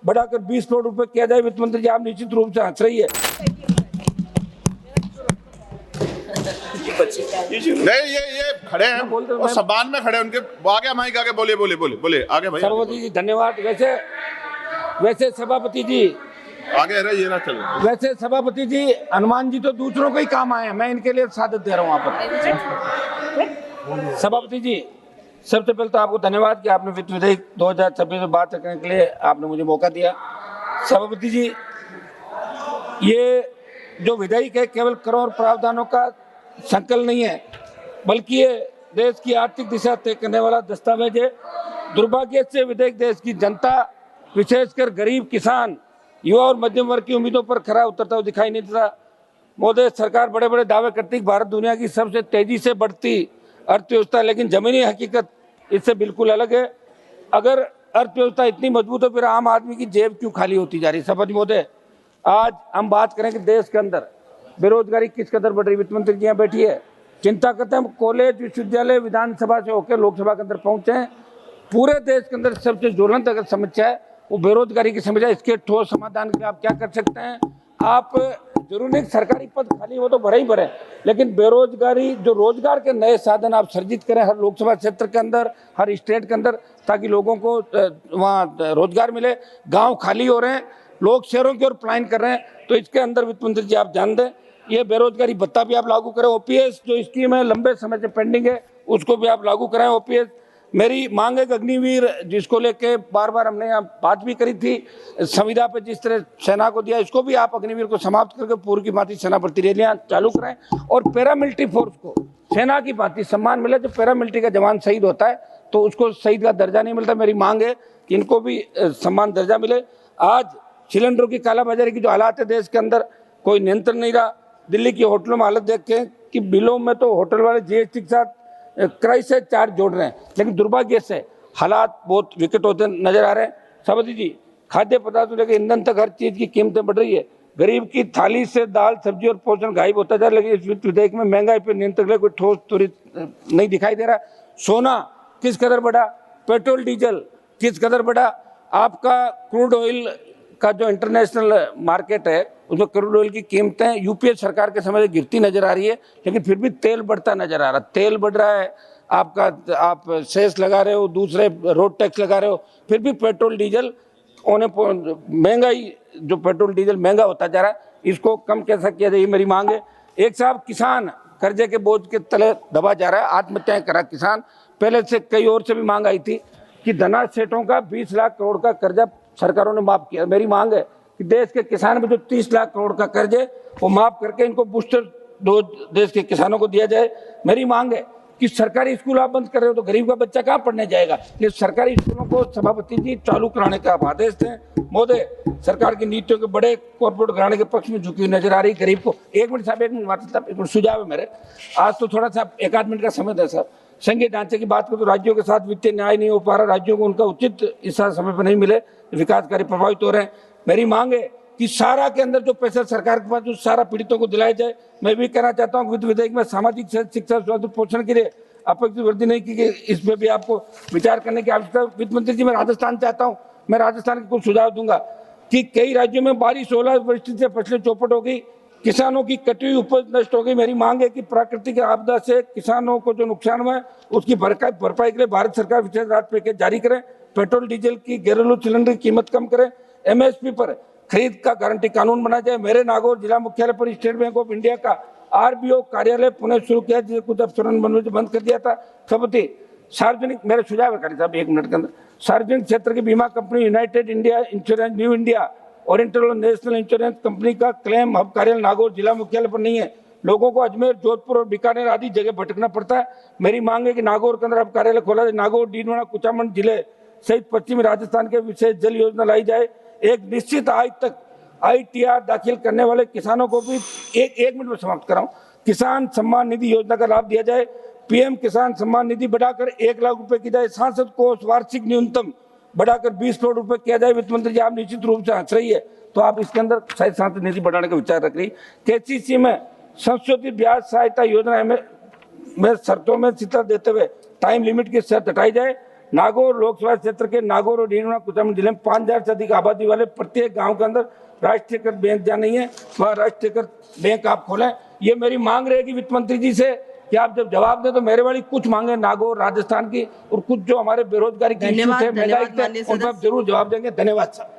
बढ़ाकर 20 करोड़ रुपए किया जाए। वित्त मंत्री जी, आप निश्चित रूप से हंस रही है। नहीं, ये खड़े हैं और सम्मान में खड़े हैं उनके आगे, माइक आगे, बोलिए आगे भाई। सभापति जी धन्यवाद। वैसे सभापति जी आगे रहे, ये ना चल। वैसे सभापति जी, हनुमान जी तो दूसरों को ही काम आए हैं, मैं इनके लिए सादत दे रहा हूँ आप पर। सभापति जी, सबसे पहले तो आपको धन्यवाद कि आपने वित्त विधेयक 2026 में बात करने के लिए आपने मुझे मौका दिया। सभापति जी, ये जो विधेयक है केवल करों और प्रावधानों का संकलन नहीं है, बल्कि ये देश की आर्थिक दिशा तय करने वाला दस्तावेज है। दुर्भाग्य से विधेयक देश की जनता, विशेषकर गरीब किसान, युवा और मध्यम वर्ग की उम्मीदों पर खरा उतरता हुआ दिखाई नहीं देता। मोदी सरकार बड़े बड़े दावे करती है भारत दुनिया की सबसे तेजी से बढ़ती अर्थव्यवस्था, लेकिन जमीनी हकीकत इससे बिल्कुल अलग है। अगर अर्थव्यवस्था इतनी मजबूत है, फिर आम आदमी की जेब क्यों खाली होती जा रही है? सभापति महोदय, आज हम बात करें कि देश के अंदर बेरोजगारी किस कदर बढ़ रही। वित्त मंत्री जी यहाँ बैठी है, चिंता करते हैं। हम कॉलेज, विश्वविद्यालय, विधानसभा से होकर लोकसभा के अंदर पहुंचे हैं। पूरे देश के अंदर सबसे ज्वलंत अगर समस्या है वो बेरोजगारी की समस्या। इसके ठोस समाधान के लिए आप क्या कर सकते हैं? आप जरूर नहीं सरकारी पद खाली वो तो भरे ही भरे, लेकिन बेरोजगारी, जो रोजगार के नए साधन आप सर्जित करें हर लोकसभा क्षेत्र के अंदर, हर स्टेट के अंदर, ताकि लोगों को वहाँ रोजगार मिले। गांव खाली हो रहे हैं, लोग शहरों की ओर पलायन कर रहे हैं, तो इसके अंदर वित्त मंत्री जी आप ध्यान दें। ये बेरोजगारी भत्ता भी आप लागू करें। ओपीएस जो स्कीम है लंबे समय से पेंडिंग है, उसको भी आप लागू कराएं। ओपीएस मेरी मांग है कि अग्निवीर, जिसको लेके बार बार हमने यहाँ बात भी करी थी, संविदा पे जिस तरह सेना को दिया, इसको भी आप अग्निवीर को समाप्त करके पूर्व की भांति सेना भर्ती रैलियां चालू कराएं। और पैरामिलिट्री फोर्स को सेना की भांति सम्मान मिले। जब पैरामिलिट्री का जवान शहीद होता है तो उसको शहीद का दर्जा नहीं मिलता। मेरी मांग है कि इनको भी सम्मान दर्जा मिले। आज सिलेंडरों की कालाबाजारी की जो हालात है देश के अंदर, कोई नियंत्रण नहीं रहा। दिल्ली की होटलों में हालत देखें कि बिलों में तो होटल वाले जीएसटी के साथ किराए से चार्ज जोड़ रहे हैं, लेकिन दुर्भाग्य से हालात बहुत विकट होते नजर आ रहे हैं। सभापति जी, खाद्य पदार्थों लेकर ईंधन तक हर चीज की कीमतें बढ़ रही है। गरीब की थाली से दाल, सब्जी और पोषण गायब होता जा रहा है, लेकिन इस वित्त विधेयक में महंगाई पर नियंत्रण के लिए कोई ठोस त्वरित नहीं दिखाई दे रहा। सोना किस कदर बढ़ा, पेट्रोल डीजल किस कदर बढ़ा, आपका क्रूड ऑयल का जो इंटरनेशनल मार्केट है उसमें क्रूड ऑयल की कीमतें यूपीए सरकार के समय गिरती नजर आ रही है, लेकिन फिर भी तेल बढ़ता नजर आ रहा। तेल बढ़ रहा है आपका, आप सेस लगा रहे हो, दूसरे रोड टैक्स लगा रहे हो, फिर भी पेट्रोल डीजल महंगाई, जो पेट्रोल डीजल महंगा होता जा रहा है, इसको कम कैसा किया जाए, मेरी मांग है। एक साहब, किसान कर्जे के बोझ के तले दबा जा रहा है, आत्महत्याएं करा किसान। पहले से कई और से भी मांग आई थी कि धना सेठों का 20 लाख करोड़ का कर्जा सरकारों ने माफ किया। मेरी मांग है कि देश के किसान में जो 30 लाख करोड़ का कर्ज है वो माफ करके इनको बूस्टर डोज देश के किसानों को दिया जाए। मेरी मांग है कि सरकारी स्कूल आप बंद कर रहे हो तो गरीब का बच्चा कहाँ पढ़ने जाएगा? ये सरकारी स्कूलों को सभापति जी चालू कराने का आप आदेश दें। मोदी सरकार की नीतियों के बड़े कॉर्पोरेट घराने के पक्ष में झुकी हुई नजर आ रही गरीब को। एक मिनट साहब, एक मिनट सुझाव है मेरे, आज तो थोड़ा सा 1-8 मिनट का समय दें साहब। संघीय ढांचे की बात करें तो राज्यों के साथ वित्तीय न्याय नहीं हो पा रहा, राज्यों को उनका उचित हिस्सा समय पर नहीं मिले, विकास कार्य प्रभावित हो रहे हैं। मेरी मांग है कि सारा के अंदर जो पैसा सरकार के पास जो सारा पीड़ितों को दिलाया जाए। मैं भी कहना चाहता हूँ वित्त विधेयक में सामाजिक शिक्षा, स्वास्थ्य, पोषण के लिए अपेक्षित वृद्धि नहीं की गई, इसमें भी आपको विचार करने की आवश्यकता। वित्त मंत्री जी, मैं राजस्थान चाहता हूँ, मैं राजस्थान के कुछ सुझाव दूंगा कि कई राज्यों में बारिश, ओलावृष्टि से फसलें चौपट हो गई, किसानों की कटी हुई उपज नष्ट हो गई। मेरी मांग है कि प्राकृतिक आपदा से किसानों को जो नुकसान हुआ है उसकी भरपाई के लिए भारत सरकार विशेष राहत पैकेज जारी करे। पेट्रोल डीजल की घरेलू सिलेंडर की कीमत कम करे। एमएसपी पर खरीद का गारंटी कानून बना जाए। मेरे नागौर जिला मुख्यालय पर स्टेट बैंक ऑफ इंडिया का आरबीओ कार्यालय पुनः शुरू किया, जिसे कुछ अफसरों ने बंद कर दिया था। सभापति, सार्वजनिक, मेरे सुझाव है साहब 1 मिनट के अंदर, सार्वजनिक क्षेत्र की बीमा company United India insurance, new India oriental और नेशनल इंश्योरेंस कंपनी का क्लेम हब कार्यालय नागौर जिला मुख्यालय पर नहीं है। लोगों को अजमेर, जोधपुर और बीकानेर आदि जगह भटकना पड़ता है। मेरी मांग है कि नागौर के अंदर अब कार्यालय खोला जाए। नागौर, डीडवाना, कुचामन जिले सहित पश्चिमी राजस्थान के विशेष जल योजना लाई जाए। एक निश्चित आय तक ITR दाखिल करने वाले किसानों को भी एक मिनट में समाप्त कराऊं, किसान सम्मान निधि योजना का लाभ दिया जाए। PM किसान सम्मान निधि बढ़ाकर 1 लाख रुपए की जाए। सांसद कोष वार्षिक न्यूनतम बढ़ाकर 20 करोड़ रुपए किया जाए। वित्त मंत्री जी, आप निश्चित रूप से हंस रही है, तो आप इसके अंदर शायद सांसद निधि बढ़ाने का विचार रख रही। KCC में संशोधित ब्याज सहायता योजना में शर्तों में शिथिलता देते हुए टाइम लिमिट की शर्त हटाई जाए। नागौर लोकसभा क्षेत्र के नागौर और रीवा कुचामन जिले में 5000 से अधिक आबादी वाले प्रत्येक गांव के अंदर राष्ट्रीयकृत बैंक जहाँ नहीं है वह राष्ट्रीयकृत बैंक आप खोलें। ये मेरी मांग रहेगी वित्त मंत्री जी से कि आप जब जवाब दें तो मेरे वाली कुछ मांगे नागौर राजस्थान की और कुछ जो हमारे बेरोजगारी की इश्यूज है, महंगाई के, उन पर आप जरूर जवाब देंगे। धन्यवाद साहब।